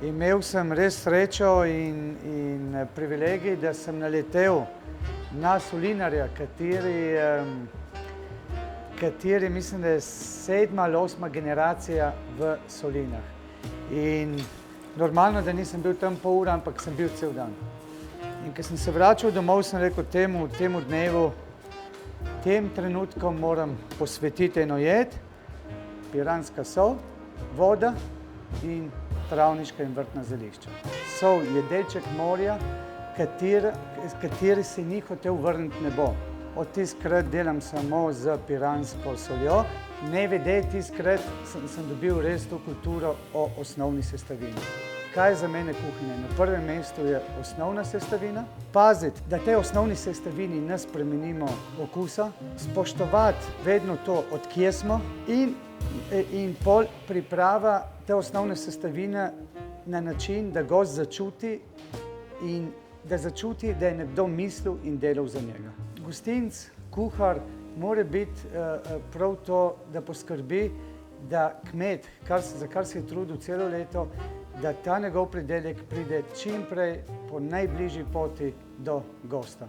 Imel sem res srečo in privilegij, da sem naletel na solinarja, kateri mislim, da je 7. ali 8. generacija v Solinah. In normalno, da nisem bil tam pol ure, ampak sem bil cel dan. In ko sem se vračal domov, sem rekel temu dnevu, tem trenutkom moram posvetiti eno jed, piranska sol, voda in travniška in vrtna zelišča. Sol je delček morja, kateri se ni hotel vrniti nebo. Od tistkrat delam samo z piransko soljo, ne vede tistkrat sem dobil res to kulturo o osnovni sestavini. Kaj je za mene kuhinja? Na prvem mestu je osnovna sestavina. Paziti, da tej osnovni sestavini ne spremenimo okusa, spoštovati vedno to, od kje smo in pol priprava te osnovne sestavine na način, da gost začuti in da začuti, da je nekdo mislil in delal za njega. Gostinec, kuhar mora biti prav to, da poskrbi, da kmet, za kar se je trudil celo leto, da ta njegov pridelek pride čim prej po najbližji poti do gosta.